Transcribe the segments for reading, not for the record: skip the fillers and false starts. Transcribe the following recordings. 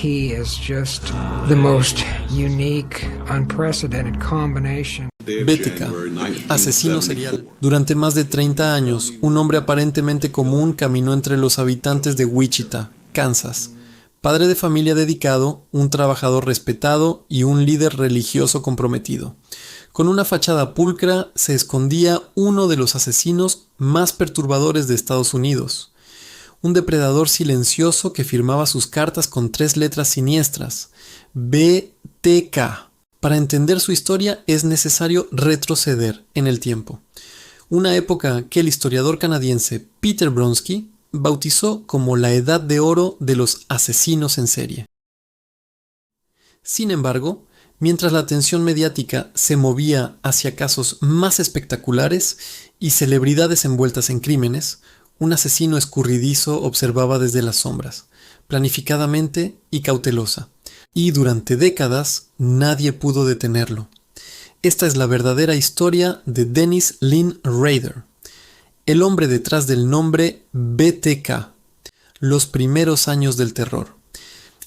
he is just the most unique, unprecedented combination. BTK, asesino serial. Durante más de 30 años, un hombre aparentemente común caminó entre los habitantes de Wichita, Kansas. Padre de familia dedicado, un trabajador respetado y un líder religioso comprometido. Con una fachada pulcra se escondía uno de los asesinos más perturbadores de Estados Unidos. Un depredador silencioso que firmaba sus cartas con 3 letras siniestras, BTK. Para entender su historia es necesario retroceder en el tiempo. Una época que el historiador canadiense Peter Bronsky bautizó como la edad de oro de los asesinos en serie. Sin embargo, mientras la atención mediática se movía hacia casos más espectaculares y celebridades envueltas en crímenes, un asesino escurridizo observaba desde las sombras, planificadamente y cautelosa, y durante décadas nadie pudo detenerlo. Esta es la verdadera historia de Dennis Rader, el hombre detrás del nombre BTK, los primeros años del terror.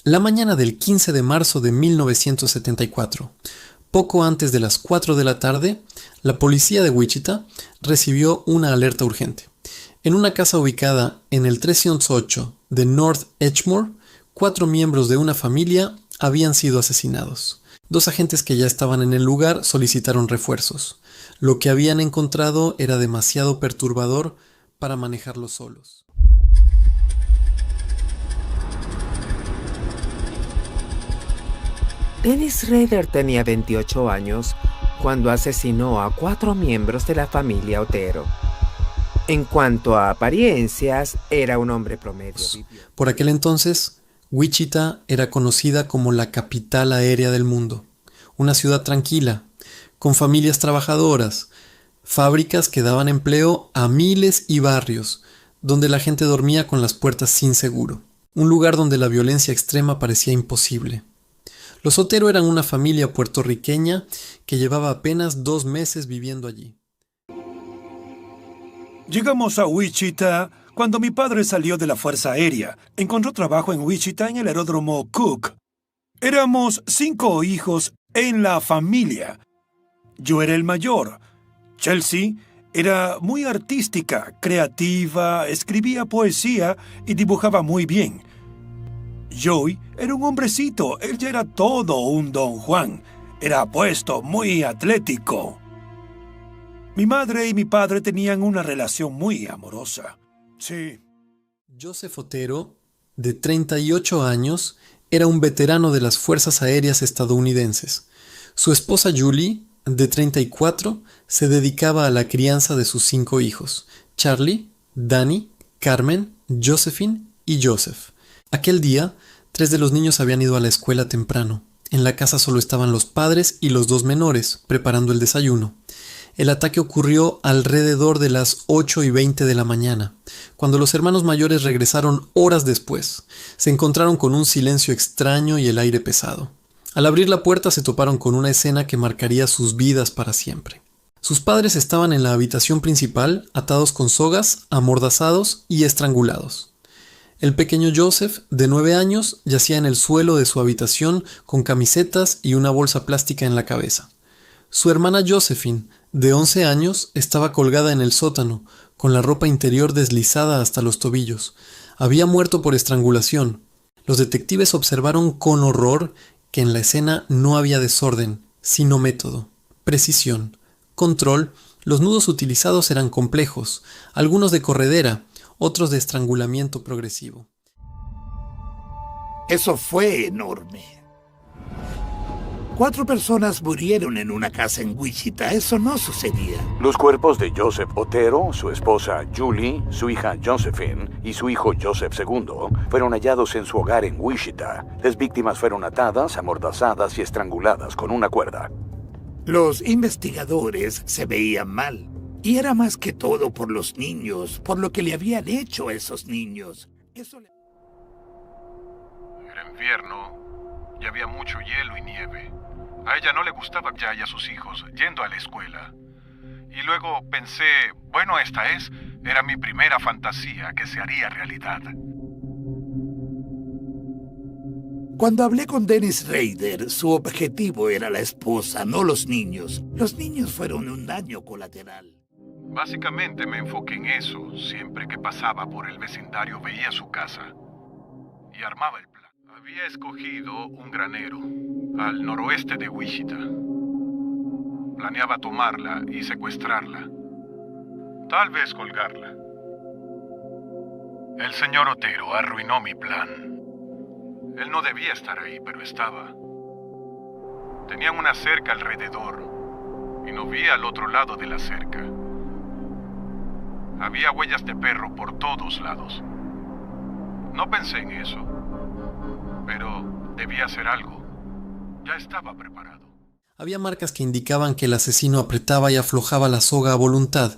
La mañana del 15 de marzo de 1974, poco antes de las 4 de la tarde, la policía de Wichita recibió una alerta urgente. En una casa ubicada en el 308 de North Edgemore, 4 miembros de una familia habían sido asesinados. 2 agentes que ya estaban en el lugar solicitaron refuerzos. Lo que habían encontrado era demasiado perturbador para manejarlo solos. Dennis Rader tenía 28 años cuando asesinó a 4 miembros de la familia Otero. En cuanto a apariencias, era un hombre promedio. Por aquel entonces, Wichita era conocida como la capital aérea del mundo. Una ciudad tranquila, con familias trabajadoras, fábricas que daban empleo a miles y barrios, donde la gente dormía con las puertas sin seguro. Un lugar donde la violencia extrema parecía imposible. Los Otero eran una familia puertorriqueña que llevaba apenas 2 meses viviendo allí. Llegamos a Wichita cuando mi padre salió de la Fuerza Aérea. Encontró trabajo en Wichita en el aeródromo Cook. Éramos 5 hijos en la familia. Yo era el mayor. Chelsea era muy artística, creativa, escribía poesía y dibujaba muy bien. Joey era un hombrecito, él ya era todo un don Juan. Era apuesto, muy atlético. Mi madre y mi padre tenían una relación muy amorosa. Sí. Joseph Otero, de 38 años, era un veterano de las Fuerzas Aéreas estadounidenses. Su esposa Julie, de 34, se dedicaba a la crianza de sus 5 hijos, Charlie, Danny, Carmen, Josephine y Joseph. Aquel día, 3 de los niños habían ido a la escuela temprano. En la casa solo estaban los padres y los 2 menores, preparando el desayuno. El ataque ocurrió alrededor de las 8:20 de la mañana, cuando los hermanos mayores regresaron horas después. Se encontraron con un silencio extraño y el aire pesado. Al abrir la puerta se toparon con una escena que marcaría sus vidas para siempre. Sus padres estaban en la habitación principal, atados con sogas, amordazados y estrangulados. El pequeño Joseph, de 9 años, yacía en el suelo de su habitación con camisetas y una bolsa plástica en la cabeza. Su hermana Josephine, de 11 años, estaba colgada en el sótano, con la ropa interior deslizada hasta los tobillos. Había muerto por estrangulación. Los detectives observaron con horror que en la escena no había desorden, sino método, precisión, control. Los nudos utilizados eran complejos, algunos de corredera, otros de estrangulamiento progresivo. Eso fue enorme. 4 personas murieron en una casa en Wichita. Eso no sucedía. Los cuerpos de Joseph Otero, su esposa Julie, su hija Josephine y su hijo Joseph II fueron hallados en su hogar en Wichita. Las víctimas fueron atadas, amordazadas y estranguladas con una cuerda. Los investigadores se veían mal. Y era más que todo por los niños, por lo que le habían hecho a esos niños. Era invierno y había mucho hielo y nieve. A ella no le gustaba ya y a sus hijos yendo a la escuela. Y luego pensé, bueno, era mi primera fantasía que se haría realidad. Cuando hablé con Dennis Rader, su objetivo era la esposa, no los niños. Los niños fueron un daño colateral. Básicamente me enfoqué en eso. Siempre que pasaba por el vecindario veía su casa y armaba el plan. Había escogido un granero al noroeste de Wichita. Planeaba tomarla y secuestrarla. Tal vez colgarla. El señor Otero arruinó mi plan. Él no debía estar ahí, pero estaba. Tenían una cerca alrededor y no vi al otro lado de la cerca. Había huellas de perro por todos lados. No pensé en eso, pero debía hacer algo. Ya estaba preparado. Había marcas que indicaban que el asesino apretaba y aflojaba la soga a voluntad,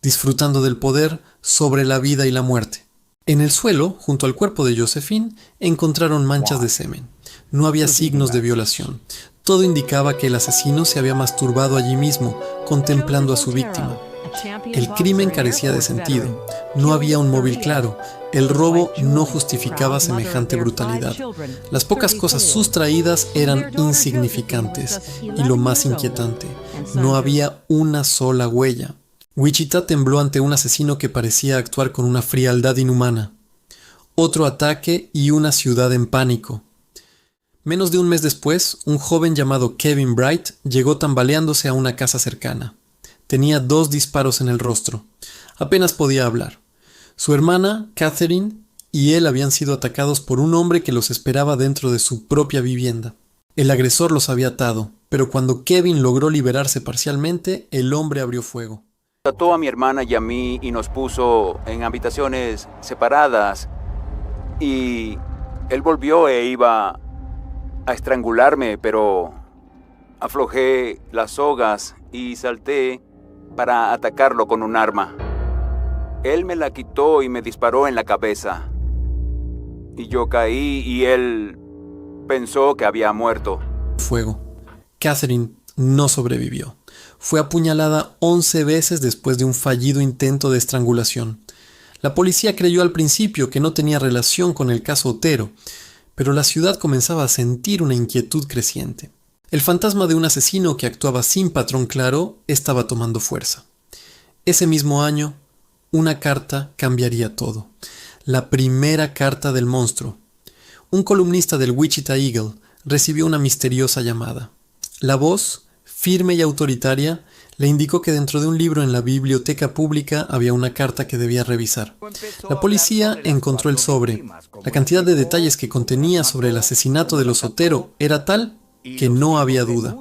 disfrutando del poder sobre la vida y la muerte. En el suelo, junto al cuerpo de Josephine, encontraron manchas de semen. No había signos de violación. Todo indicaba que el asesino se había masturbado allí mismo, contemplando a su víctima. El crimen carecía de sentido. No había un móvil claro. El robo no justificaba semejante brutalidad. Las pocas cosas sustraídas eran insignificantes. Y lo más inquietante, no había una sola huella. Wichita tembló ante un asesino que parecía actuar con una frialdad inhumana. Otro ataque y una ciudad en pánico. Menos de un mes después, un joven llamado Kevin Bright llegó tambaleándose a una casa cercana. Tenía 2 disparos en el rostro. Apenas podía hablar. Su hermana, Catherine, y él habían sido atacados por un hombre que los esperaba dentro de su propia vivienda. El agresor los había atado, pero cuando Kevin logró liberarse parcialmente, el hombre abrió fuego. Ató a mi hermana y a mí y nos puso en habitaciones separadas. Y él volvió e iba a estrangularme, pero aflojé las sogas y salté para atacarlo con un arma. Él me la quitó y me disparó en la cabeza. Y yo caí y él pensó que había muerto. Fuego. Catherine no sobrevivió. Fue apuñalada 11 veces después de un fallido intento de estrangulación. La policía creyó al principio que no tenía relación con el caso Otero, pero la ciudad comenzaba a sentir una inquietud creciente. El fantasma de un asesino que actuaba sin patrón claro estaba tomando fuerza. Ese mismo año, una carta cambiaría todo. La primera carta del monstruo. Un columnista del Wichita Eagle recibió una misteriosa llamada. La voz, firme y autoritaria, le indicó que dentro de un libro en la biblioteca pública había una carta que debía revisar. La policía encontró el sobre. La cantidad de detalles que contenía sobre el asesinato de los Otero era tal que no había duda.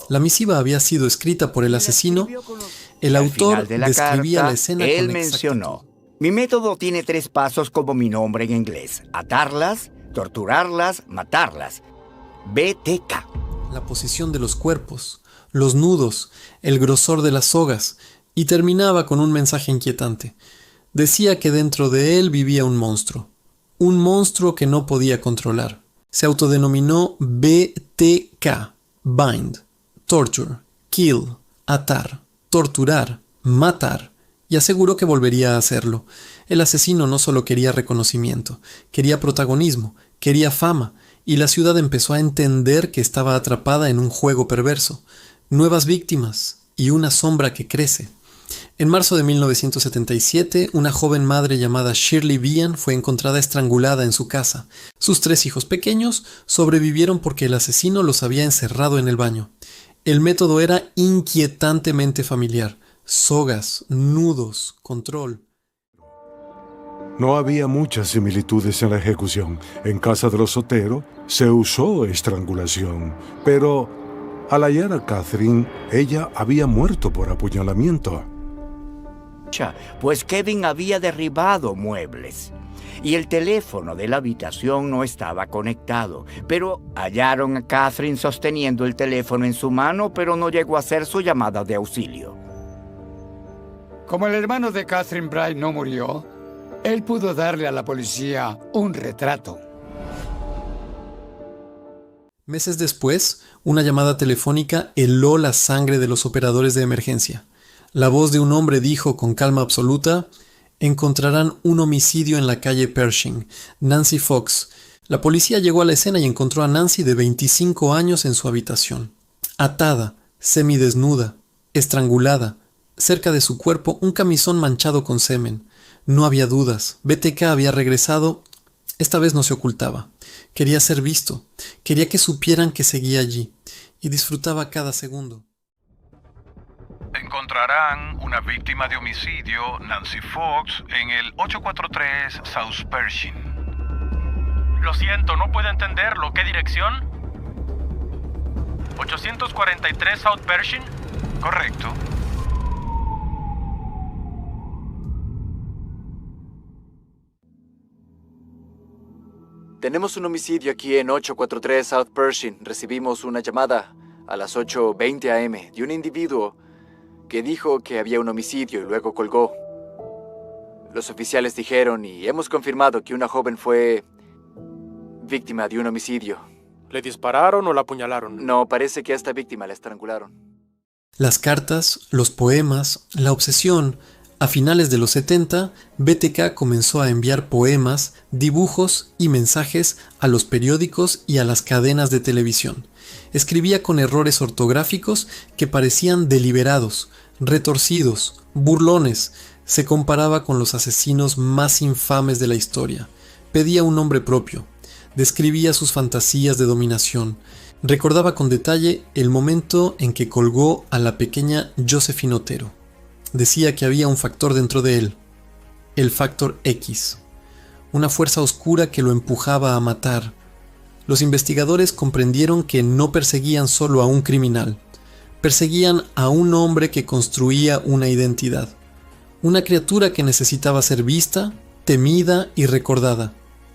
La misiva había sido escrita por el asesino. El autor describía la escena él con mencionó: mi método tiene 3 pasos como mi nombre en inglés: atarlas, torturarlas, matarlas. BTK. La posición de los cuerpos, los nudos, el grosor de las sogas, y terminaba con un mensaje inquietante. Decía que dentro de él vivía un monstruo que no podía controlar. Se autodenominó BTK, bind, torture, kill, atar, torturar, matar, y aseguró que volvería a hacerlo. El asesino no solo quería reconocimiento, quería protagonismo, quería fama, y la ciudad empezó a entender que estaba atrapada en un juego perverso. Nuevas víctimas y una sombra que crece. En marzo de 1977, una joven madre llamada Shirley Vian fue encontrada estrangulada en su casa. Sus 3 hijos pequeños sobrevivieron porque el asesino los había encerrado en el baño. El método era inquietantemente familiar. Sogas, nudos, control. No había muchas similitudes en la ejecución. En casa de los Otero se usó estrangulación, pero al hallar a Catherine, ella había muerto por apuñalamiento. Pues Kevin había derribado muebles y el teléfono de la habitación no estaba conectado, pero hallaron a Catherine sosteniendo el teléfono en su mano, pero no llegó a hacer su llamada de auxilio. Como el hermano de Catherine Bright no murió, él pudo darle a la policía un retrato. Meses después, una llamada telefónica heló la sangre de los operadores de emergencia. La voz de un hombre dijo con calma absoluta: encontrarán un homicidio en la calle Pershing. Nancy Fox, La policía llegó a la escena y encontró a Nancy de 25 años en su habitación, atada, semidesnuda, estrangulada, cerca de su cuerpo un camisón manchado con semen. No había dudas, BTK había regresado. Esta vez no se ocultaba. Quería ser visto, quería que supieran que seguía allí, y disfrutaba cada segundo. Encontrarán una víctima de homicidio, Nancy Fox, en el 843 South Pershing. Lo siento, no puedo entenderlo. ¿Qué dirección? 843 South Pershing. Correcto. Tenemos un homicidio aquí en 843 South Pershing. Recibimos una llamada a las 8:20 a.m. de un individuo que dijo que había un homicidio y luego colgó. Los oficiales dijeron y hemos confirmado que una joven fue víctima de un homicidio. ¿Le dispararon o la apuñalaron? No, parece que a esta víctima la estrangularon. Las cartas, los poemas, la obsesión. A finales de los 70, BTK comenzó a enviar poemas, dibujos y mensajes a los periódicos y a las cadenas de televisión. Escribía con errores ortográficos que parecían deliberados, retorcidos, burlones. Se comparaba con los asesinos más infames de la historia. Pedía un nombre propio. Describía sus fantasías de dominación. Recordaba con detalle el momento en que colgó a la pequeña Josephine Otero. Decía que había un factor dentro de él, el factor X, una fuerza oscura que lo empujaba a matar. Los investigadores comprendieron que no perseguían solo a un criminal, perseguían a un hombre que construía una identidad, una criatura que necesitaba ser vista, temida y recordada,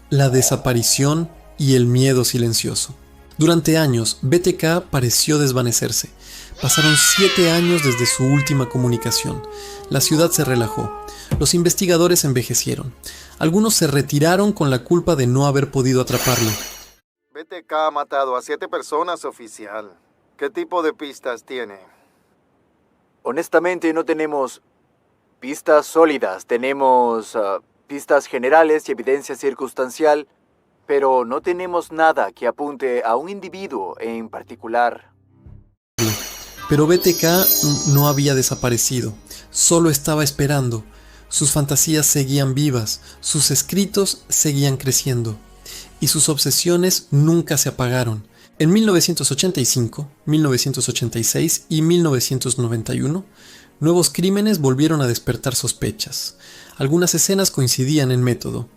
la desaparición y el miedo silencioso. Durante años, BTK pareció desvanecerse. Pasaron 7 años desde su última comunicación. La ciudad se relajó. Los investigadores envejecieron. Algunos se retiraron con la culpa de no haber podido atraparlo. BTK ha matado a 7 personas, oficial. ¿Qué tipo de pistas tiene? Honestamente no tenemos pistas sólidas. Tenemos pistas generales y evidencia circunstancial, pero no tenemos nada que apunte a un individuo en particular. Pero BTK no había desaparecido, solo estaba esperando. Sus fantasías seguían vivas, sus escritos seguían creciendo, y sus obsesiones nunca se apagaron. En 1985, 1986 y 1991, nuevos crímenes volvieron a despertar sospechas. Algunas escenas coincidían en método,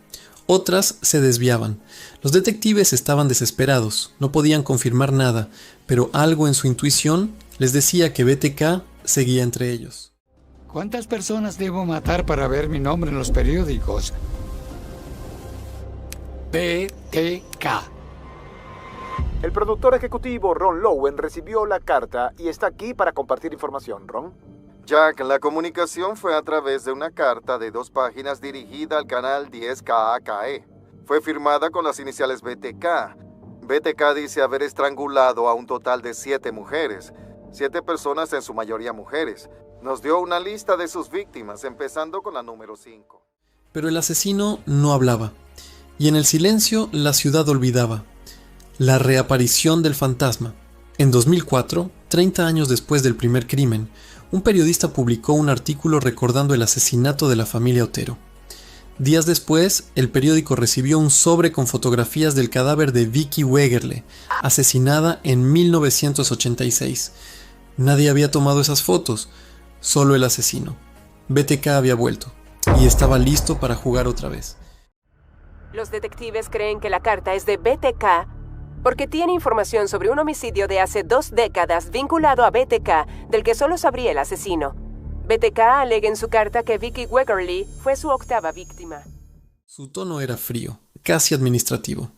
otras se desviaban. Los detectives estaban desesperados, no podían confirmar nada, pero algo en su intuición les decía que BTK seguía entre ellos. ¿Cuántas personas debo matar para ver mi nombre en los periódicos? BTK. El productor ejecutivo Ron Lowen recibió la carta y está aquí para compartir información, Ron. Jack, la comunicación fue a través de una carta de 2 páginas dirigida al canal 10KAKE. Fue firmada con las iniciales BTK. BTK dice haber estrangulado a un total de 7 mujeres. 7 personas, en su mayoría mujeres. Nos dio una lista de sus víctimas, empezando con la número 5. Pero el asesino no hablaba. Y en el silencio la ciudad olvidaba. La reaparición del fantasma. En 2004, 30 años después del primer crimen, un periodista publicó un artículo recordando el asesinato de la familia Otero. Días después, el periódico recibió un sobre con fotografías del cadáver de Vicky Wegerle, asesinada en 1986. Nadie había tomado esas fotos, solo el asesino. BTK había vuelto, y estaba listo para jugar otra vez. Los detectives creen que la carta es de BTK porque tiene información sobre un homicidio de hace 2 décadas vinculado a BTK, del que solo sabría el asesino. BTK alega en su carta que Vicky Wegerle fue su 8ª víctima. Su tono era frío, casi administrativo.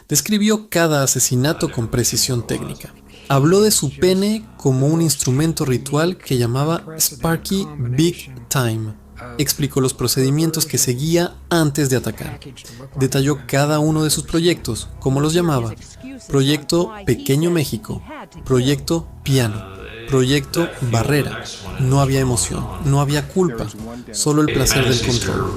Describió cada asesinato con precisión técnica. Habló de su pene como un instrumento ritual que llamaba Sparky Big Time. Explicó los procedimientos que seguía antes de atacar. Detalló cada uno de sus proyectos, como los llamaba. Proyecto Pequeño México, Proyecto Piano, proyecto Barrera. No había emoción, no había culpa, solo el placer del control.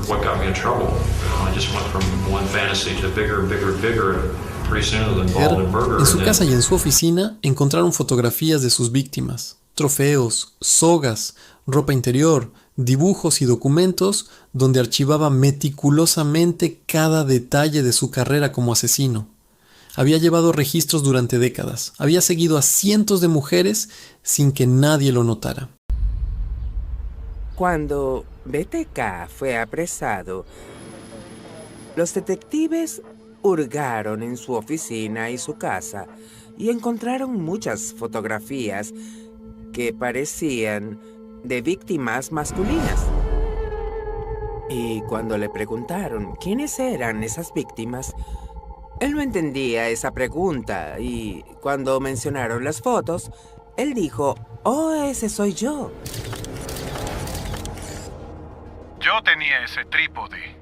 En su casa y en su oficina encontraron fotografías de sus víctimas, trofeos, sogas, ropa interior, dibujos y documentos donde archivaba meticulosamente cada detalle de su carrera como asesino. Había llevado registros durante décadas, había seguido a cientos de mujeres sin que nadie lo notara. Cuando BTK fue apresado, los detectives hurgaron en su oficina y su casa y encontraron muchas fotografías que parecían de víctimas masculinas. Y cuando le preguntaron quiénes eran esas víctimas, él no entendía esa pregunta y cuando mencionaron las fotos, él dijo, «Oh, ese soy yo». Yo tenía ese trípode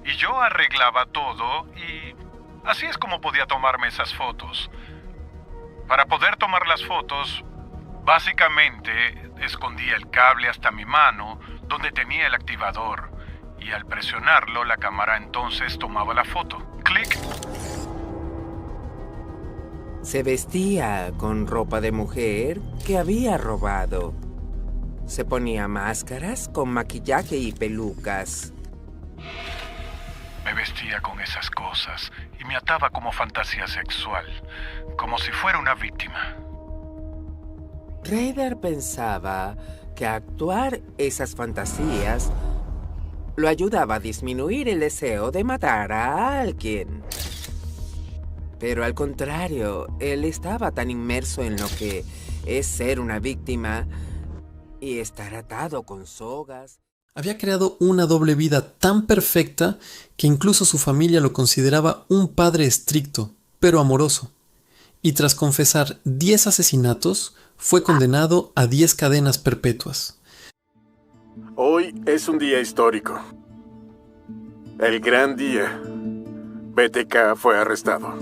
y yo arreglaba todo y así es como podía tomarme esas fotos. Para poder tomar las fotos, básicamente escondía el cable hasta mi mano donde tenía el activador y al presionarlo la cámara entonces tomaba la foto. ¡Clic! Se vestía con ropa de mujer que había robado. Se ponía máscaras con maquillaje y pelucas. Me vestía con esas cosas y me ataba como fantasía sexual, como si fuera una víctima. Rader pensaba que actuar esas fantasías lo ayudaba a disminuir el deseo de matar a alguien. Pero al contrario, él estaba tan inmerso en lo que es ser una víctima y estar atado con sogas. Había creado una doble vida tan perfecta que incluso su familia lo consideraba un padre estricto, pero amoroso. Y tras confesar 10 asesinatos, fue condenado a 10 cadenas perpetuas. Hoy es un día histórico. El gran día. BTK fue arrestado.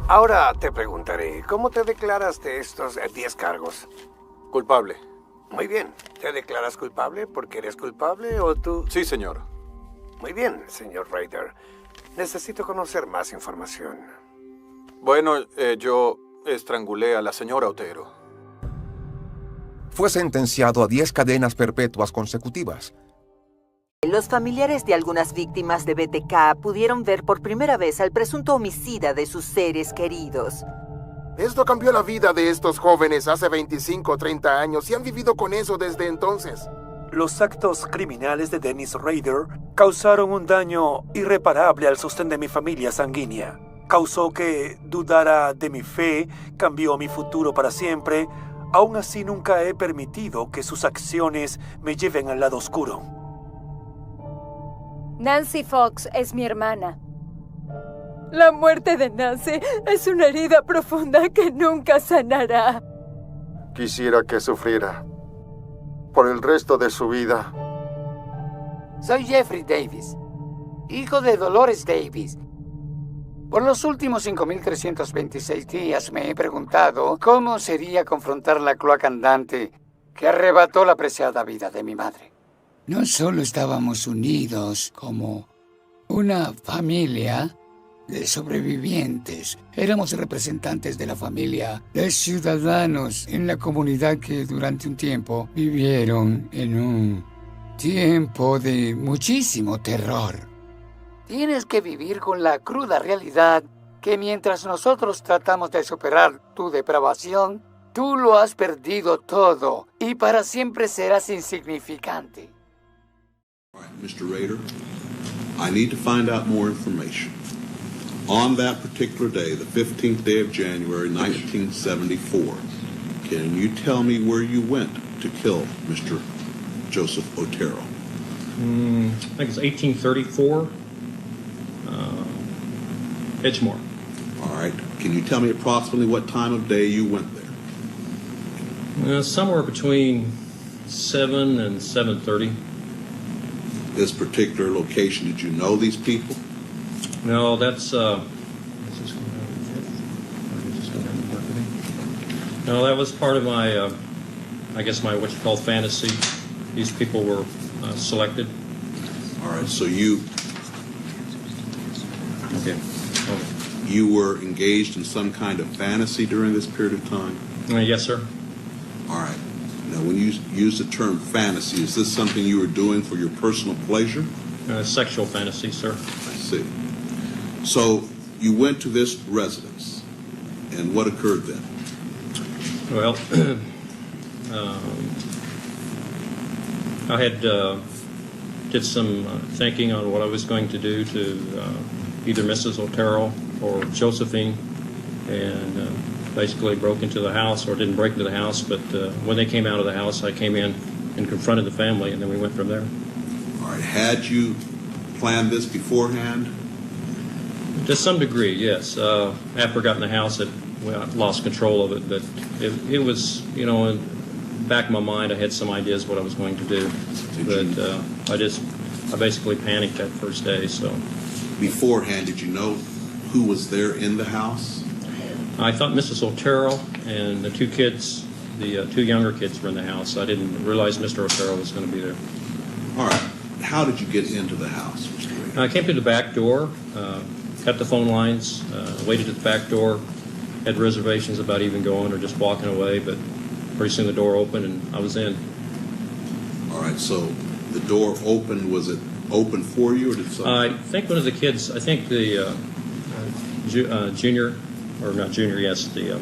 Ahora te preguntaré, ¿cómo te declaras de estos 10 cargos? Culpable. Muy bien. ¿Te declaras culpable porque eres culpable o tú...? Sí, señor. Muy bien, señor Rader. Necesito conocer más información. Bueno, yo estrangulé a la señora Otero. Fue sentenciado a 10 cadenas perpetuas consecutivas. Los familiares de algunas víctimas de BTK pudieron ver por primera vez al presunto homicida de sus seres queridos. Esto cambió la vida de estos jóvenes hace 25 o 30 años y han vivido con eso desde entonces. Los actos criminales de Dennis Rader causaron un daño irreparable al sostén de mi familia sanguínea. Causó que dudara de mi fe, cambió mi futuro para siempre. Aún así nunca he permitido que sus acciones me lleven al lado oscuro. Nancy Fox es mi hermana. La muerte de Nancy es una herida profunda que nunca sanará. Quisiera que sufriera por el resto de su vida. Soy Jeffrey Davis, hijo de Dolores Davis. Por los últimos 5.326 días me he preguntado cómo sería confrontar la cloaca andante que arrebató la preciada vida de mi madre. No solo estábamos unidos como una familia de sobrevivientes, éramos representantes de la familia de ciudadanos en la comunidad que durante un tiempo vivieron en un tiempo de muchísimo terror. Tienes que vivir con la cruda realidad que mientras nosotros tratamos de superar tu depravación, tú lo has perdido todo y para siempre serás insignificante. Mr. Rader, I need to find out more information. On that particular day, the 15th day of January, 1974, can you tell me where you went to kill Mr. Joseph Otero? I think it's 1834, Edgemore. All right. Can you tell me approximately what time of day you went there? Somewhere between 7 and 7:30. This particular location, did you know these people? No, that's, no, that was part of my, I guess my, what you call fantasy. These people were selected. All right, so you... Okay. You were engaged in some kind of fantasy during this period of time? Yes, sir. All right. Now, when you use the term fantasy, is this something you were doing for your personal pleasure? Sexual fantasy, sir. I see. So you went to this residence, and what occurred then? Well, I had did some thinking on what I was going to do to either Mrs. Otero or Josephine, and basically broke into the house, or didn't break into the house, but when they came out of the house, I came in and confronted the family, and then we went from there. All right. Had you planned this beforehand? To some degree, yes. After I got in the house, I lost control of it, but it was, you know, in the back of my mind, I had some ideas what I was going to do, but I basically panicked that first day, so. Beforehand, did you know who was there in the house? I thought Mrs. Otero and the two kids, the two younger kids were in the house. I didn't realize Mr. Otero was going to be there. All right. How did you get into the house, Mr. Rader? I came through the back door, cut the phone lines, waited at the back door, had reservations about even going or just walking away, but pretty soon the door opened and I was in. All right, so the door opened, was it open for you, or did something? I think one of the kids, I think the junior, or not junior, yes, the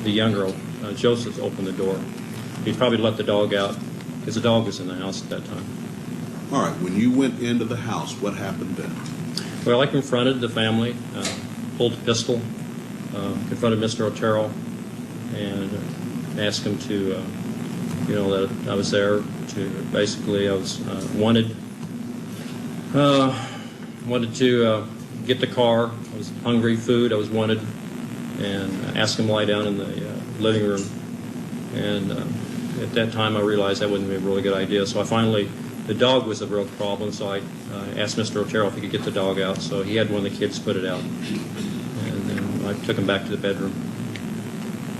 younger, Joseph opened the door. He probably let the dog out because the dog was in the house at that time. All right, when you went into the house, what happened then? Well, I confronted the family, pulled a pistol, confronted Mr. Otero, and asked him to, you know, that I was there to, basically, I was wanted to get the car. I was hungry, food, I was wanted, and asked him to lie down in the living room. And at that time, I realized that wouldn't be a really good idea, so I finally, the dog was a real problem, so I asked Mr. Otero if he could get the dog out, so he had one of the kids put it out. And then I took him back to the bedroom.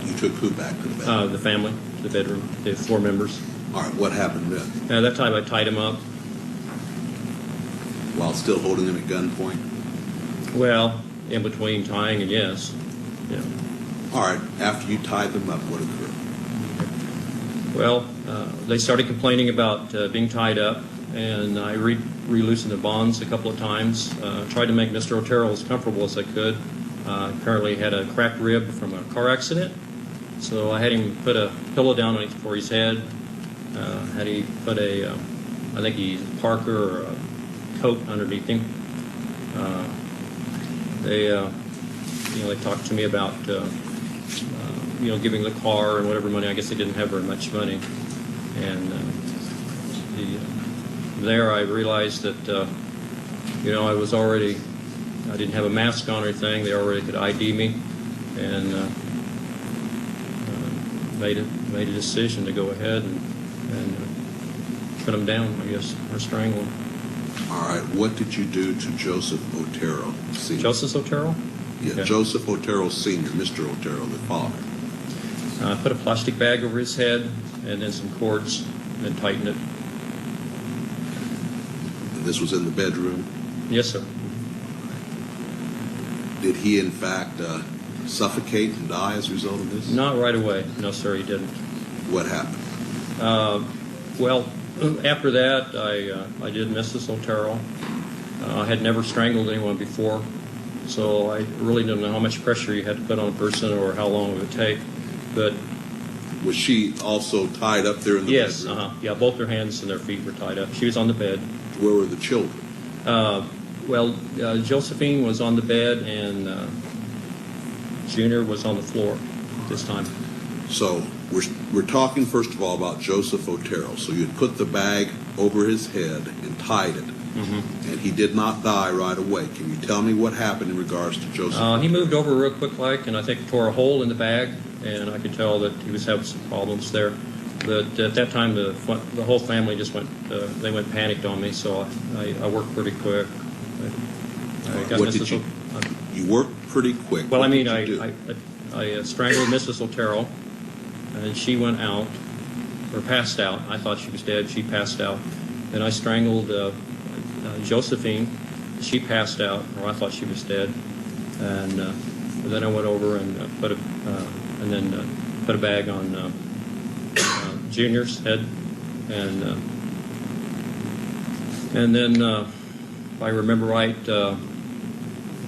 You took who back to the bedroom? The family, to the bedroom, the 4 members. All right, what happened then? At that time, I tied him up. While still holding him at gunpoint? Well, in between tying and yes. Yeah. All right, after you tied them up, what occurred? Well, they started complaining about being tied up, and I re-loosened the bonds a couple of times. Tried to make Mr. Otero as comfortable as I could. Apparently had a cracked rib from a car accident, so I had him put a pillow down for his head. Had he put a, I think he's a Parker or a coat underneath him. They talked to me about, giving the car and whatever money. I guess they didn't have very much money. And there I realized that, I didn't have a mask on or anything. They already could ID me, and made a decision to go ahead and put them down, I guess, or strangle them. All right, what did you do to Joseph Otero Sr.? Joseph Otero? Yeah, okay. Joseph Otero Sr., Mr. Otero, the father. I put a plastic bag over his head and then some cords and then tightened it. And this was in the bedroom? Yes, sir. Did he, in fact, suffocate and die as a result of this? Not right away. No, sir, he didn't. What happened? Well, after that, I did Mrs. Otero. I had never strangled anyone before, so I really didn't know how much pressure you had to put on a person or how long it would take. But was she also tied up there in the yes, bedroom? Yes, yeah, both her hands and their feet were tied up. She was on the bed. Where were the children? Josephine was on the bed, and Junior was on the floor this time. So we're talking first of all about Joseph Otero. So you had put the bag over his head and tied it, and he did not die right away. Can you tell me what happened in regards to Joseph? He moved over real quick, and I think tore a hole in the bag, and I could tell that he was having some problems there. But at that time, the whole family just went panicked on me, so I worked pretty quick. I got What Mrs. did you worked pretty quick. Well, What I mean, did you do? I strangled Mrs. Otero, and she went out, or passed out. I thought she was dead. She passed out. Then I strangled Josephine. She passed out, or I thought she was dead. And then I went over and put a bag on Junior's head, and then, if I remember right,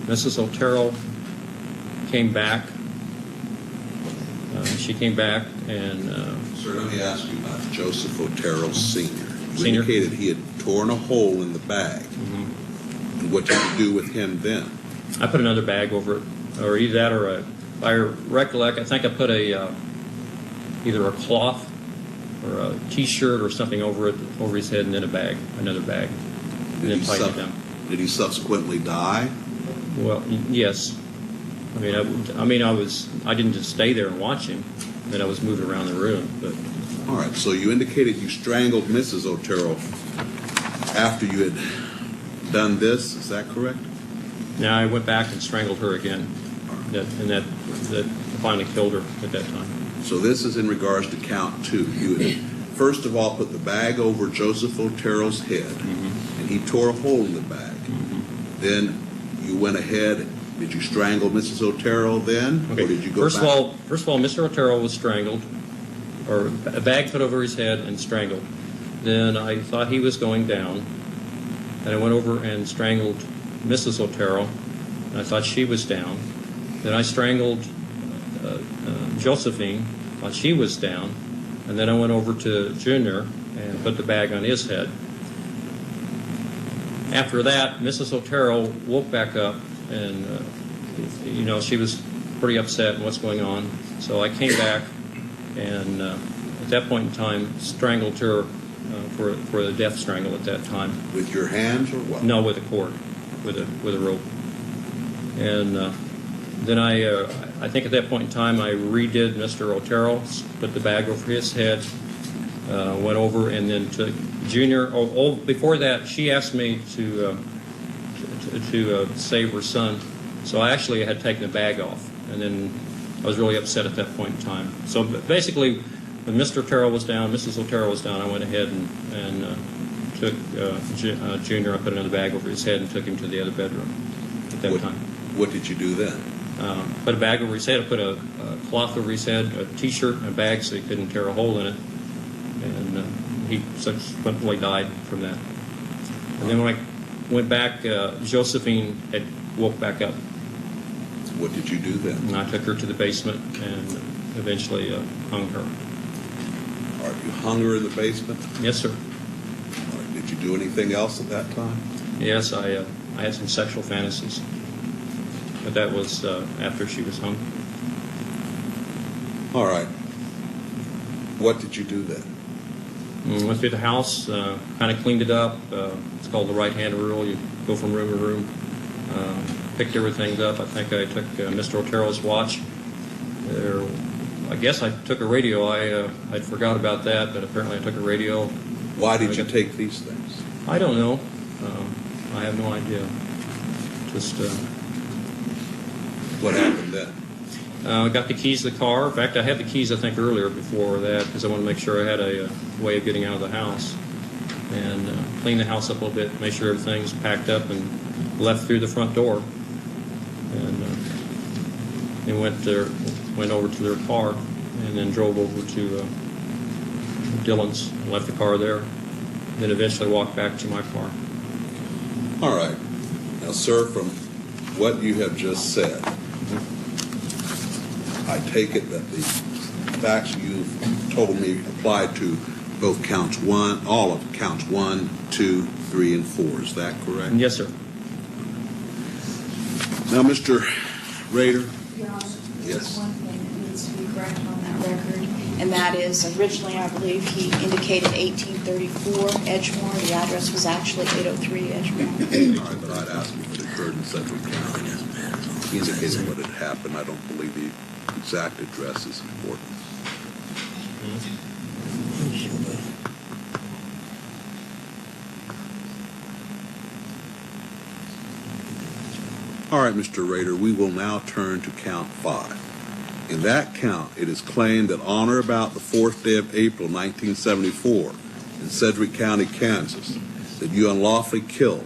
Mrs. Otero came back. She came back and... Sir, let me ask you about Joseph Otero Sr. You Senior? indicated he had torn a hole in the bag. Mm-hmm. And what did you do with him then? I put another bag over it, or either that or if I recollect, I think I put either a cloth or a T-shirt or something over his head, and then another bag, and then tighten it down. Did he subsequently die? Well, yes. I didn't just stay there and watch him. Then I was moving around the room. But all right. So you indicated you strangled Mrs. Otero after you had done this. Is that correct? now I went back and strangled her again. That finally killed her at that time. So this is in regards to count 2. You had first of all put the bag over Joseph Otero's head, and he tore a hole in the bag. Then you went ahead. Did you strangle Mrs. Otero then, Okay. or did you go First back? of all, Mr. Otero was strangled, or a bag put over his head and strangled. Then I thought he was going down, and I went over and strangled Mrs. Otero, and I thought she was down. Then I strangled Josephine, thought she was down, and then I went over to Junior and put the bag on his head. After that, Mrs. Otero woke back up, and she was pretty upset and what's going on. So I came back, and at that point in time, strangled her for a death strangle at that time. With your hands or what? No, with a cord, with a rope. And then I think at that point in time, I redid Mr. Otero, put the bag over his head, went over and then took Junior. Before that, she asked me to save her son. So I actually had taken the bag off, and then I was really upset at that point in time. So basically, when Mr. Otero was down, Mrs. Otero was down, I went ahead and took Junior. I put another bag over his head and took him to the other bedroom at that time. What did you do then? Put a bag over his head. I put a cloth over his head, a T-shirt, and a bag so he couldn't tear a hole in it. And he subsequently died from that. And then when I went back, Josephine had woke back up. What did you do then? And I took her to the basement and eventually hung her. All right, you hung her in the basement? Yes, sir. All right, did you do anything else at that time? Yes, I had some sexual fantasies. But that was after she was hung. All right. What did you do then? Went through the house, kind of cleaned it up. It's called the right-hand rule. You go from room to room. Picked everything up. I think I took Mr. Otero's watch. I guess I took a radio. I'd forgot about that, but apparently I took a radio. Why did you take these things? I don't know. I have no idea. Just... What happened then? I got the keys to the car. In fact, I had the keys, I think, earlier before that because I wanted to make sure I had a way of getting out of the house. And clean the house up a little bit, make sure everything's packed up, and left through the front door. And they went over to their car, and then drove over to Dillon's and left the car there. Then eventually walked back to my car. All right. Now, sir, from what you have just said, I take it that the facts you've told me apply to both counts 1, all of counts 1, 2, 3, and 4. Is that correct? Yes, sir. Now, Mr. Rader. Your Honor, Yes. there's one thing that needs to be corrected on that record, and that is originally I believe he indicated 1834 Edgemore. The address was actually 803 Edgemore. All right, but I'd ask if it occurred in Central County. He indicated what had happened. I don't believe the exact address is important. All right, Mr. Rader, we will now turn to count 5. In that count, it is claimed that on or about the 4th day of April 1974 in Sedgwick County, Kansas, that you unlawfully killed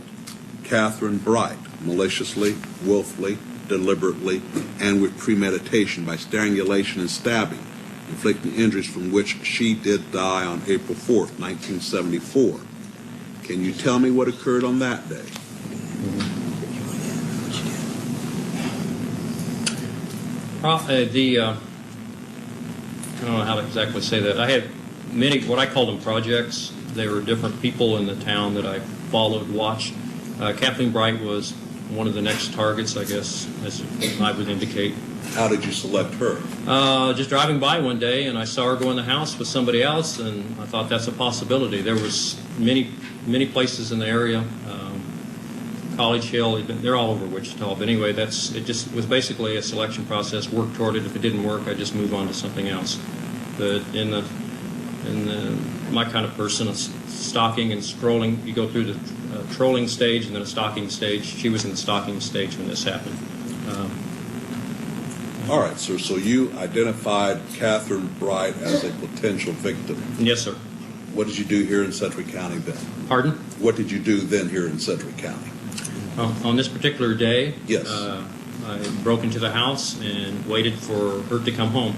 Catherine Bright maliciously, willfully, deliberately, and with premeditation by strangulation and stabbing, inflicting injuries from which she did die on April 4th, 1974. Can you tell me what occurred on that day? I don't know how to exactly say that. I had many, what I call them projects. They were different people in the town that I followed, watched. Kathleen Bright was one of the next targets, I guess, as I would indicate. How did you select her? Just driving by one day, and I saw her go in the house with somebody else, and I thought that's a possibility. There was many places in the area. College Hill, they're all over Wichita. But anyway, it just was basically a selection process. Worked toward it. If it didn't work, I just move on to something else. But my kind of person, stalking and scrolling, you go through the trolling stage and then a stalking stage. She was in the stalking stage when this happened. All right, sir. So you identified Catherine Bright as a potential victim. Yes, sir. What did you do here in Sedgwick County then? Pardon? What did you do then here in Sedgwick County? On this particular day, yes. I broke into the house and waited for her to come home.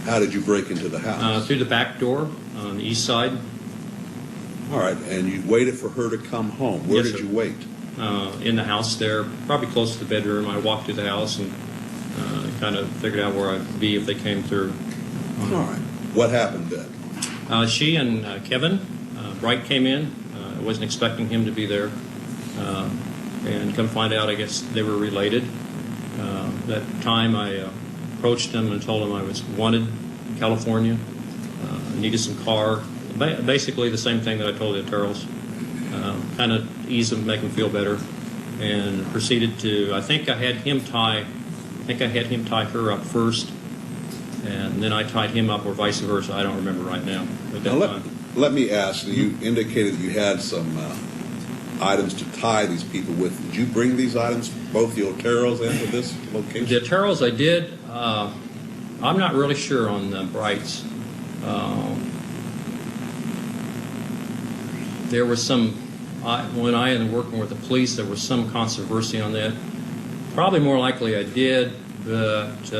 How did you break into the house? Through the back door on the east side. All right, and you waited for her to come home. Where Yes, did sir. you wait? In the house there, probably close to the bedroom. I walked through the house and kind of figured out where I'd be if they came through. All right. What happened then? She and Kevin Bright came in. I wasn't expecting him to be there. And come find out, I guess they were related. That time I approached him and told him I was wanted in California, needed some car. Basically the same thing that I told the Turtles. Kind of ease him, make him feel better. And proceeded to, I think I had him tie her up first. And then I tied him up or vice versa. I don't remember right now. Let me ask, you indicated you had some items to tie these people with. Did you bring these items, both the Oteros and to this location? The Oteros I did. I'm not really sure on the Brights. There was some, when I was working with the police, there was some controversy on that. Probably more likely I did, but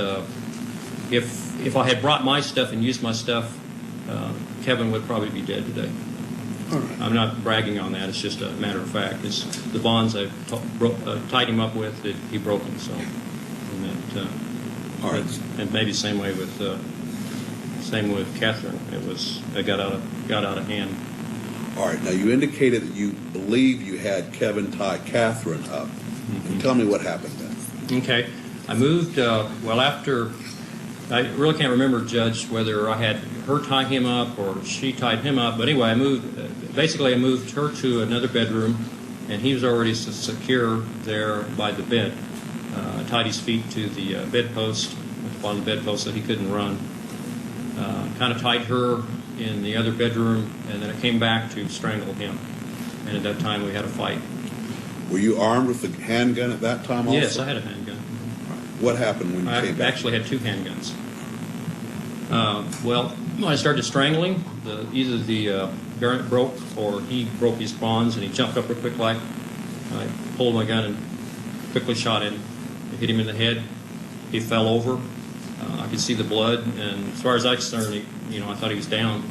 if I had brought my stuff and used my stuff, Kevin would probably be dead today. All right. I'm not bragging on that. It's just a matter of fact. It's the bonds I tied him up with that he broke them. So, all right. And maybe same with Catherine. It got out of hand. All right. Now you indicated that you believe you had Kevin tie Catherine up. Mm-hmm. Tell me what happened then. Okay. I moved. After. I really can't remember, Judge, whether I had her tie him up or she tied him up. But anyway, I moved her to another bedroom, and he was already secure there by the bed. I tied his feet to the bedpost, on the bedpost, so he couldn't run. Kind of tied her in the other bedroom, and then I came back to strangle him. And at that time, we had a fight. Were you armed with a handgun at that time also? Yes, I had a handgun. What happened when you came back? I actually had 2 handguns. When I started strangling, either the parent broke or he broke his bonds and he jumped up real quick like. I pulled my gun and quickly shot him. I hit him in the head. He fell over. I could see the blood, and as far as I was concerned, I thought he was down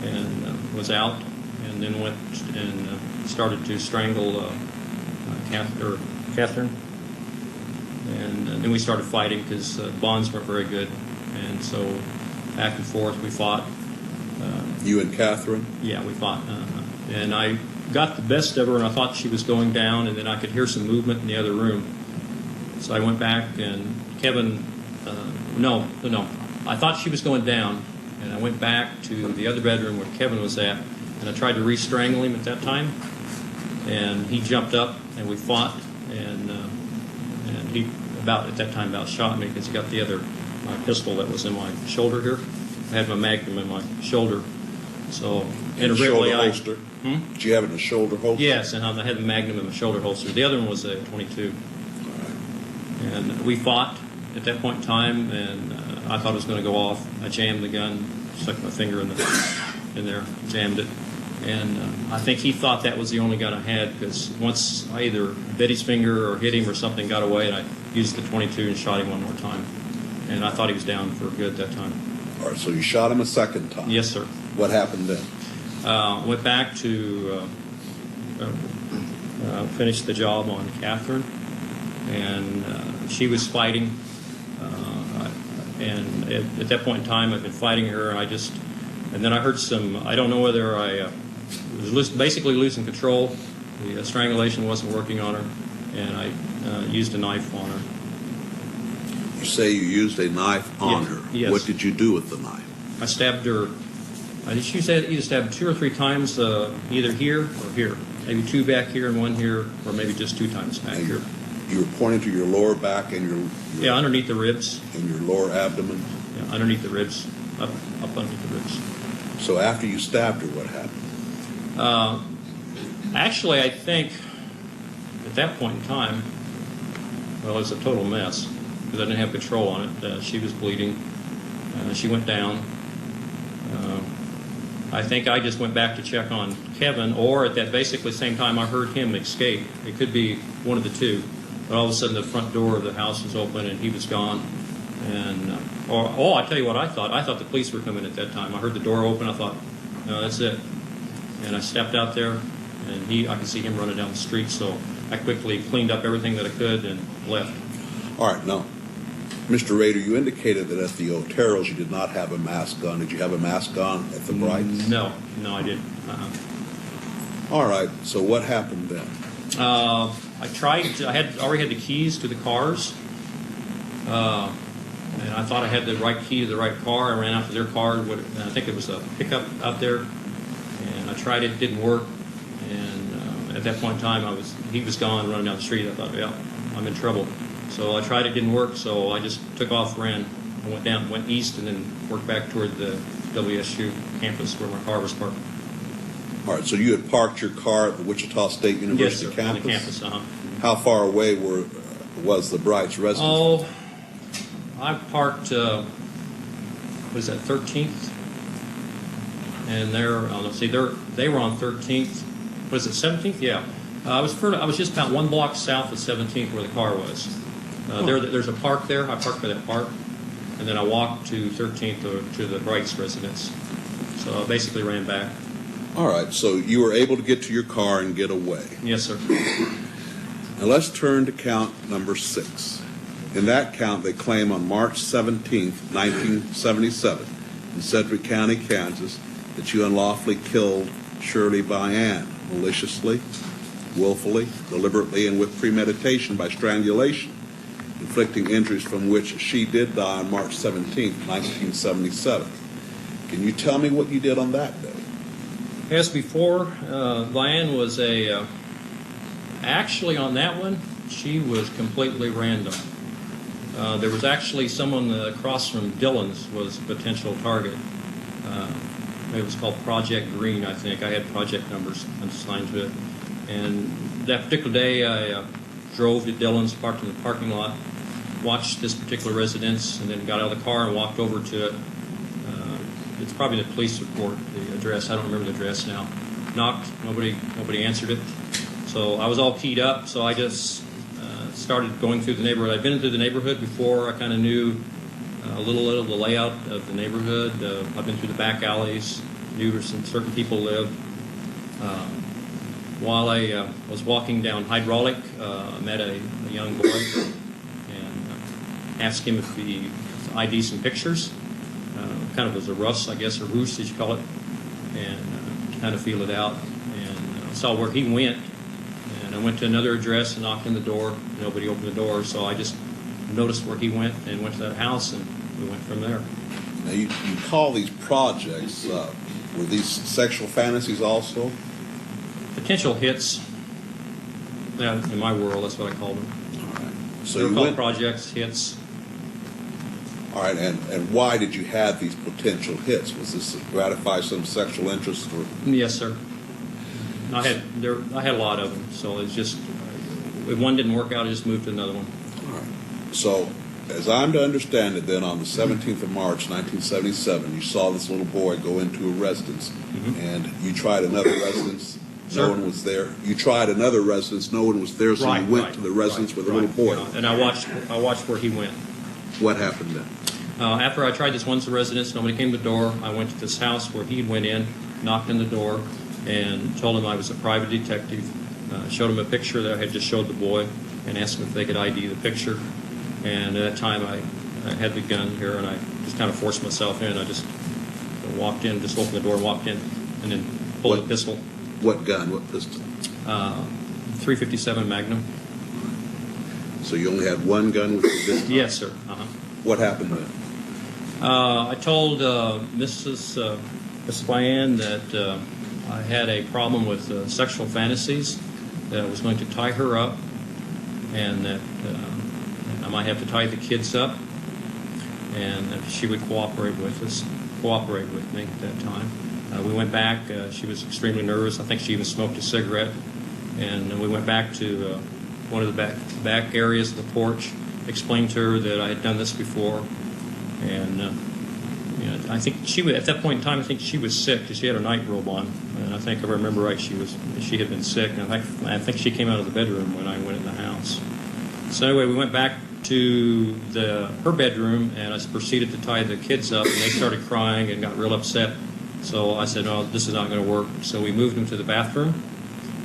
and was out, and then went and started to strangle Catherine. And then we started fighting because bonds weren't very good. And so back and forth we fought. You and Catherine? Yeah, we fought. And I got the best of her, and I thought she was going down, and then I could hear some movement in the other room. So I went back, and Kevin, no. I thought she was going down, and I went back to the other bedroom where Kevin was at, and I tried to re-strangle him at that time. And he jumped up, and we fought, and he at that time shot me because he got my pistol that was in my shoulder here. I had my magnum in my shoulder. So in a shoulder holster? Did you have it in a shoulder holster? Yes, and I had the magnum in my shoulder holster. The other one was a .22. All right. And we fought at that point in time, and I thought it was going to go off. I jammed the gun, stuck my finger in there, jammed it. And I think he thought that was the only gun I had, because once I either bit his finger or hit him or something, got away, and I used the .22 and shot him one more time. And I thought he was down for good that time. All right, so you shot him a second time? Yes, sir. What happened then? Went back to finish the job on Catherine, and she was fighting. And at that point in time, I'd been fighting her, and then I heard some, I don't know whether I was basically losing control. The strangulation wasn't working on her, and I used a knife on her. You say you used a knife on her. Yes. What did you do with the knife? I stabbed her. She said either stabbed 2 or 3 times, either here or here. Maybe 2 back here and 1 here, or maybe just 2 times back here. You were pointing to your lower back and your yeah, underneath the ribs. And your lower abdomen? Yeah, underneath the ribs, up underneath the ribs. So after you stabbed her, what happened? Actually, I think at that point in time, well, it was a total mess, because I didn't have control on it. She was bleeding. She went down. I think I just went back to check on Kevin, or at that basically same time I heard him escape. It could be one of the two. But all of a sudden the front door of the house was open and he was gone. And I tell you what I thought. I thought the police were coming at that time. I heard the door open. I thought, no, that's it. And I stepped out there, and I could see him running down the street. So I quickly cleaned up everything that I could and left. All right, now, Mr. Rader, you indicated that at the Oteros you did not have a mask on. Did you have a mask on at the Brights? No, I didn't. All right, so what happened then? I already had the keys to the cars, and I thought I had the right key to the right car. I ran out to their car, and I think it was a pickup out there, and I tried it, didn't work, and at that point in time he was gone, running down the street. I thought, yeah, I'm in trouble. So I tried it, didn't work, so I just took off, ran, I went east, and then worked back toward the WSU campus where my car was parked. All right, so you had parked your car at the Wichita State University campus? Yes, on the campus, How far away was the Brights residence? Oh, I parked, was that 13th? And they were on 13th. Was it 17th? Yeah. I was just about 1 block south of 17th where the car was. There's a park there. I parked by that park. And then I walked to 13th to the Brights residence. So I basically ran back. All right, so you were able to get to your car and get away. Yes, sir. Now let's turn to count number 6. In that count, they claim on March 17th, 1977, in Sedgwick County, Kansas, that you unlawfully killed Shirley Vian maliciously, willfully, deliberately, and with premeditation by strangulation, inflicting injuries from which she did die on March 17th, 1977. Can you tell me what you did on that day? As before, Vian was actually on that one, she was completely random. There was actually someone across from Dillon's was a potential target. It was called Project Green, I think. I had project numbers assigned to it. And that particular day, I drove to Dillon's, parked in the parking lot, watched this particular residence, and then got out of the car and walked over to it. It's probably the police report, the address. I don't remember the address now. Knocked, nobody answered it. So I was all keyed up, so I just started going through the neighborhood. I'd been through the neighborhood before. I kind of knew a little of the layout of the neighborhood. I've been through the back alleys, knew where some certain people lived. While I was walking down Hydraulic, I met a young boy and asked him if he could ID some pictures. Kind of was a rust, I guess, or roost, as you call it, and kind of feel it out. And saw where he went, and I went to another address and knocked on the door. Nobody opened the door, so I just noticed where he went and went to that house, and we went from there. Now, you call these projects, were these sexual fantasies also? Potential hits. Yeah, in my world, that's what I called them. All right. So they were you called went... projects, hits. All right, and why did you have these potential hits? Was this to gratify some sexual interest? Or... Yes, sir. I had a lot of them, so it's just if one didn't work out, I just moved to another one. All right. So, as I'm to understand it, then on the 17th of March, 1977, you saw this little boy go into a residence, and you tried another residence. No one was there. You tried another residence. No one was there, so you went to the residence with the little boy. Yeah. And I watched where he went. What happened then? After I tried this one residence, nobody came to the door. I went to this house where he went in, knocked on the door, and told him I was a private detective. Showed him a picture that I had just showed the boy, and asked him if they could ID the picture. And at that time, I had the gun here, and I just kind of forced myself in. I just walked in, just opened the door and walked in, and then pulled a pistol. What gun? What pistol? 357 Magnum. So you only had one gun with you this time? Yes, sir. What happened then? I told Mrs. Diane that I had a problem with sexual fantasies, that I was going to tie her up, and that I might have to tie the kids up, and if she would cooperate with me at that time. We went back. She was extremely nervous. I think she even smoked a cigarette. And then we went back to one of the back areas of the porch, explained to her that I had done this before. And I think at that point in time, I think she was sick because she had her night robe on. And I think if I remember right, she had been sick. And I think she came out of the bedroom when I went in the house. So anyway, we went back to her bedroom, and I proceeded to tie the kids up, and they started crying and got real upset. So I said, no, this is not going to work. So we moved them to the bathroom.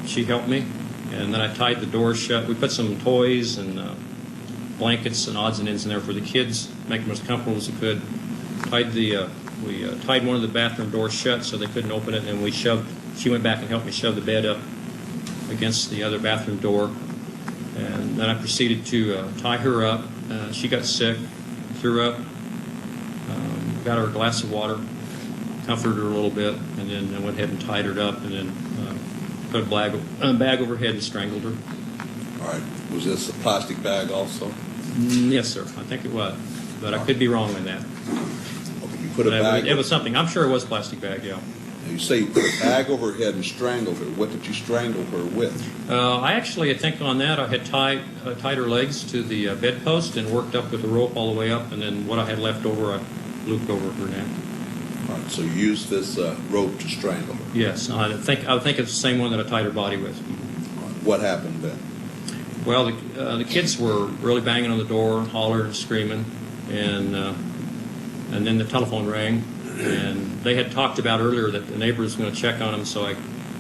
She helped me, and then I tied the door shut. We put some toys and blankets and odds and ends in there for the kids, make them as comfortable as we could. We tied one of the bathroom doors shut so they couldn't open it, and she went back and helped me shove the bed up against the other bathroom door. And then I proceeded to tie her up. She got sick, threw up, got her a glass of water, comforted her a little bit, and then I went ahead and tied her up, and then put a bag over her head and strangled her. All right. Was this a plastic bag also? Yes, sir. I think it was, but I could be wrong on that. Okay, you put a bag. It was something. I'm sure it was a plastic bag. Yeah. Now you say you put a bag over her head and strangled her. What did you strangle her with? I think on that I had tied her legs to the bedpost and worked up with the rope all the way up, and then what I had left over I looped over her neck. All right, so you used this rope to strangle her? Yes, I think it's the same one that I tied her body with. What happened then? Well, the kids were really banging on the door, hollering and screaming, and then the telephone rang, and they had talked about earlier that the neighbor was going to check on them, so I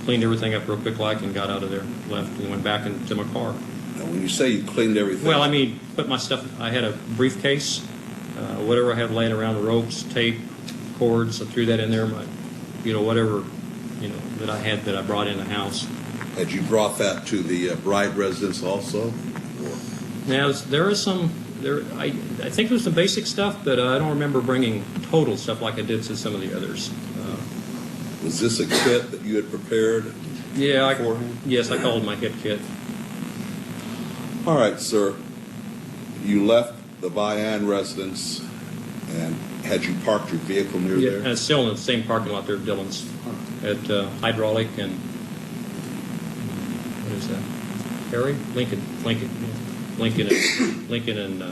cleaned everything up real quick like and got out of there, left, and went back into my car. Now, when you say you cleaned everything... Well, I mean, put my stuff... I had a briefcase, whatever I had laying around, the ropes, tape, cords, I threw that in there, whatever, that I had that I brought in the house. Had you brought that to the bride residence also? Now, there is some... I think there's some basic stuff, but I don't remember bringing total stuff like I did to some of the others. Was this a kit that you had prepared? Yeah, yes, I called my hit kit. All right, sir. You left the Vian residence, and had you parked your vehicle near there? Yeah, it's still in the same parking lot there at Dillon's, at Hydraulic and what is that? Harry? Lincoln and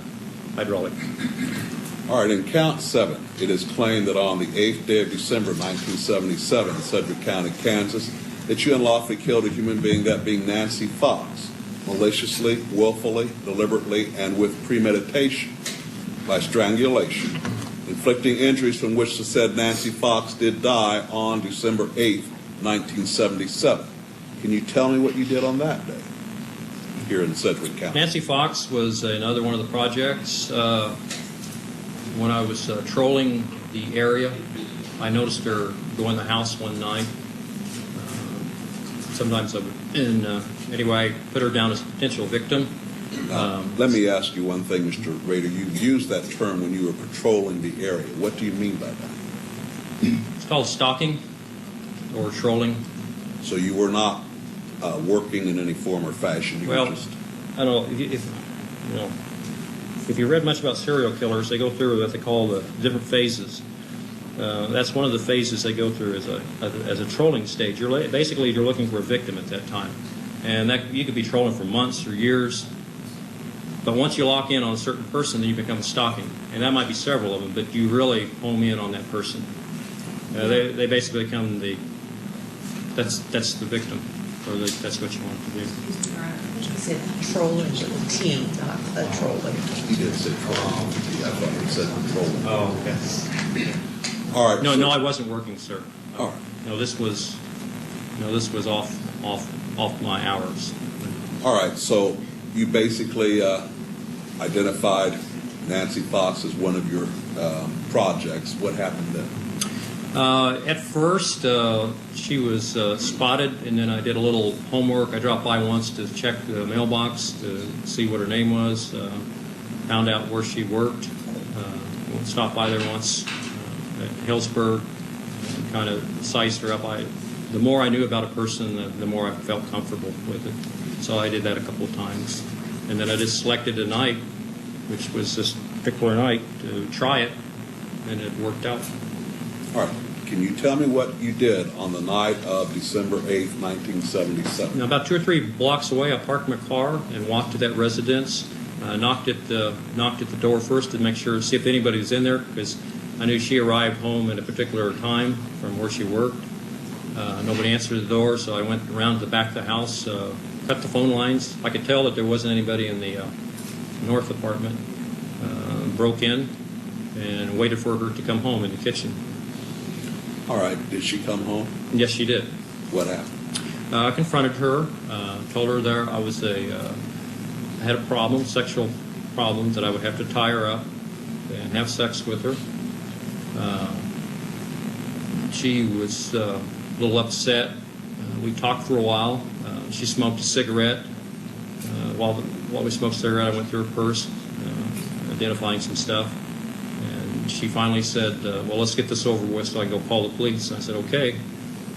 Hydraulic. All right, in count 7, it is claimed that on the 8th day of December 1977 in Sedgwick County, Kansas, that you unlawfully killed a human being, that being Nancy Fox, maliciously, willfully, deliberately, and with premeditation, by strangulation, inflicting injuries from which the said Nancy Fox did die on December 8th, 1977. Can you tell me what you did on that day here in Sedgwick County? Nancy Fox was another one of the projects. When I was trolling the area, I noticed her go in the house one night. Sometimes I would, anyway, I put her down as a potential victim. Let me ask you one thing, Mr. Rader. You used that term when you were patrolling the area. What do you mean by that? It's called stalking or trolling. So you were not working in any form or fashion? You were just... I don't know. If you read much about serial killers, they go through what they call the different phases. That's one of the phases they go through as a trolling stage. You're looking for a victim at that time, and that you could be trolling for months or years. But once you lock in on a certain person, then you become stalking. And that might be several of them, but you really home in on that person. They basically become that's the victim, or that's what you want to do. He said trolling with a T, not a trolling. He did say trolling. I thought he said trolling. Oh, okay. All right. No, I wasn't working, sir. All right. No, this was off my hours. All right. So you basically identified Nancy Fox as one of your projects. What happened then? At first, she was spotted, and then I did a little homework. I dropped by once to check the mailbox to see what her name was, found out where she worked, stopped by there once at Hillsburg, kind of sized her up. The more I knew about a person, the more I felt comfortable with it. So I did that a couple of times. And then I just selected a night, which was this particular night, to try it, and it worked out. All right. Can you tell me what you did on the night of December 8th, 1977? Now, about 2 or 3 blocks away, I parked my car and walked to that residence. Knocked at the door first to make sure, see if anybody was in there, because I knew she arrived home at a particular time from where she worked. Nobody answered the door, so I went around to the back of the house, cut the phone lines. I could tell that there wasn't anybody in the north apartment. Broke in and waited for her to come home in the kitchen. All right. Did she come home? Yes, she did. What happened? I confronted her, told her there I had a problem, sexual problem, that I would have to tie her up and have sex with her. She was a little upset. We talked for a while. She smoked a cigarette. While we smoked a cigarette, I went through her purse, identifying some stuff. And she finally said, well, let's get this over with so I can go call the police. And I said, okay.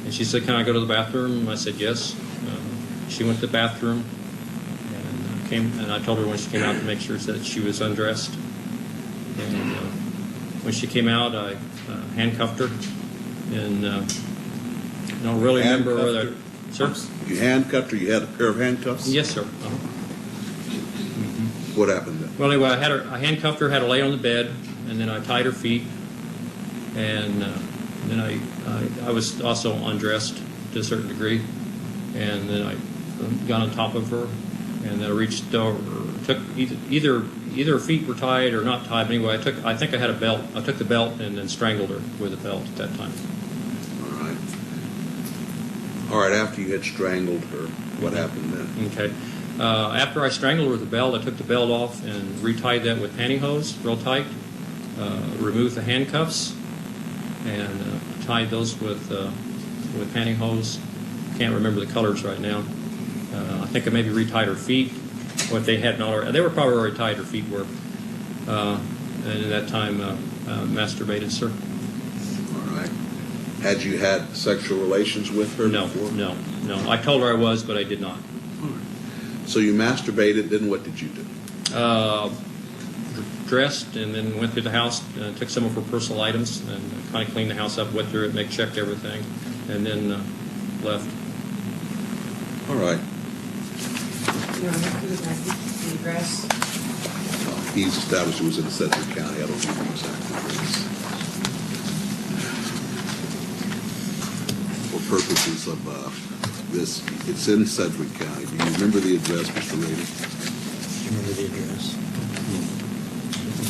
And she said, can I go to the bathroom? And I said, yes. She went to the bathroom and I told her when she came out to make sure that she was undressed. And when she came out, I handcuffed her. And I don't really remember whether... Sir? You handcuffed her? You had a pair of handcuffs? Yes, sir. What happened then? Well, anyway, I handcuffed her, had her lay on the bed, and then I tied her feet, and then I was also undressed to a certain degree, and then I got on top of her, and then I reached over, took either her feet were tied or not tied. But anyway, I think I had a belt. I took the belt and then strangled her with a belt at that time. All right. After you had strangled her, what happened then? Okay. After I strangled her with the belt, I took the belt off and retied that with pantyhose real tight. Removed the handcuffs and tied those with pantyhose. Can't remember the colors right now. I think I maybe retied her feet, or if they hadn't already, they were probably already tied. Her feet were, and at that time masturbated, sir. All right. Had you had sexual relations with her before? No. I told her I was, but I did not. So you masturbated, then what did you do? Dressed and then went through the house, took some of her personal items and kind of cleaned the house up, went through it, checked everything, and then left. All right. The address? He's established it was in Sedgwick County. I don't know the exact address. For purposes of this, it's in Sedgwick County. Do you remember the address, Mr. Rader? Do you remember the address?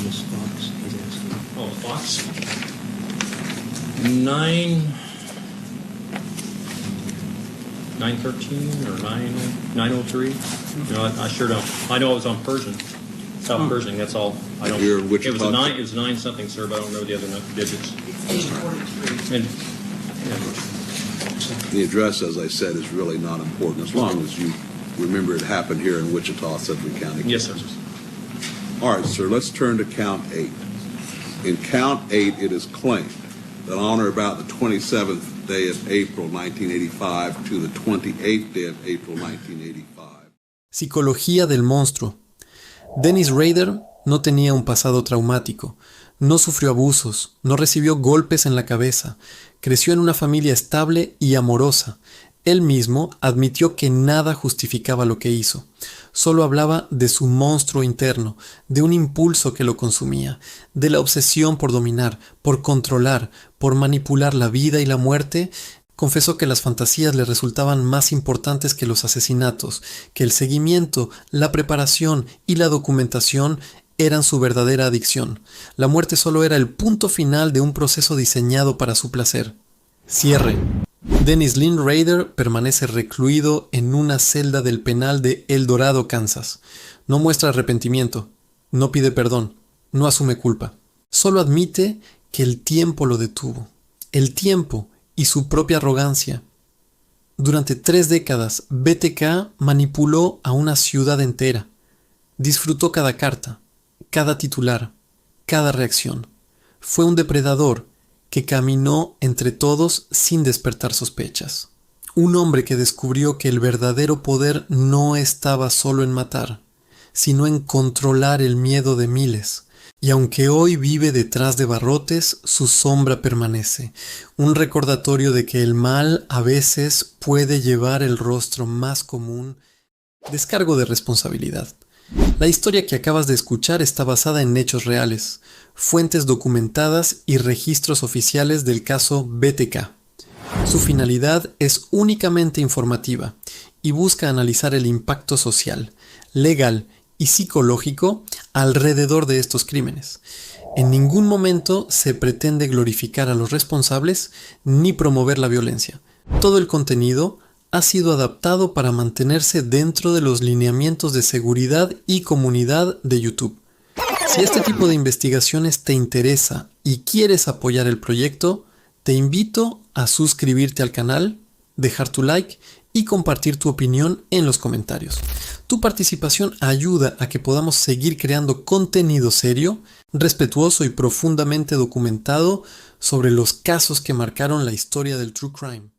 Miss Fox, he's asking. Oh, Fox? 913 or 903? No, I sure don't. I know it was on Persian. South Pershing, that's all. I don't. Here in Wichita? It was 9 something, sir, but I don't know the other digits. It's 843. And, The address, as I said, is really not important as long as you remember it happened here in Wichita, Sedgwick County. Yes, sir. All right, sir, let's turn to count 8. In count 8, it is claimed that on or about the 27th day of April 1985 to the 28th day of April 1985. Psicología del monstruo. Dennis Rader no tenía un pasado traumático, no sufrió abusos, no recibió golpes en la cabeza, creció en una familia estable y amorosa, Él mismo admitió que nada justificaba lo que hizo. Solo hablaba de su monstruo interno, de un impulso que lo consumía, de la obsesión por dominar, por controlar, por manipular la vida y la muerte. Confesó que las fantasías le resultaban más importantes que los asesinatos, que el seguimiento, la preparación y la documentación eran su verdadera adicción. La muerte solo era el punto final de un proceso diseñado para su placer. Cierre. Dennis Rader permanece recluido en una celda del penal de El Dorado, Kansas. No muestra arrepentimiento, no pide perdón, no asume culpa. Solo admite que el tiempo lo detuvo. El tiempo y su propia arrogancia. Durante 3 décadas, BTK manipuló a una ciudad entera. Disfrutó cada carta, cada titular, cada reacción. Fue un depredador que caminó entre todos sin despertar sospechas. Un hombre que descubrió que el verdadero poder no estaba solo en matar, sino en controlar el miedo de miles. Y aunque hoy vive detrás de barrotes, su sombra permanece, un recordatorio de que el mal a veces puede llevar el rostro más común. Descargo de responsabilidad. La historia que acabas de escuchar está basada en hechos reales, fuentes documentadas y registros oficiales del caso BTK. Su finalidad es únicamente informativa y busca analizar el impacto social, legal y psicológico alrededor de estos crímenes. En ningún momento se pretende glorificar a los responsables ni promover la violencia. Todo el contenido ha sido adaptado para mantenerse dentro de los lineamientos de seguridad y comunidad de YouTube. Si este tipo de investigaciones te interesa y quieres apoyar el proyecto, te invito a suscribirte al canal, dejar tu like y compartir tu opinión en los comentarios. Tu participación ayuda a que podamos seguir creando contenido serio, respetuoso y profundamente documentado sobre los casos que marcaron la historia del true crime.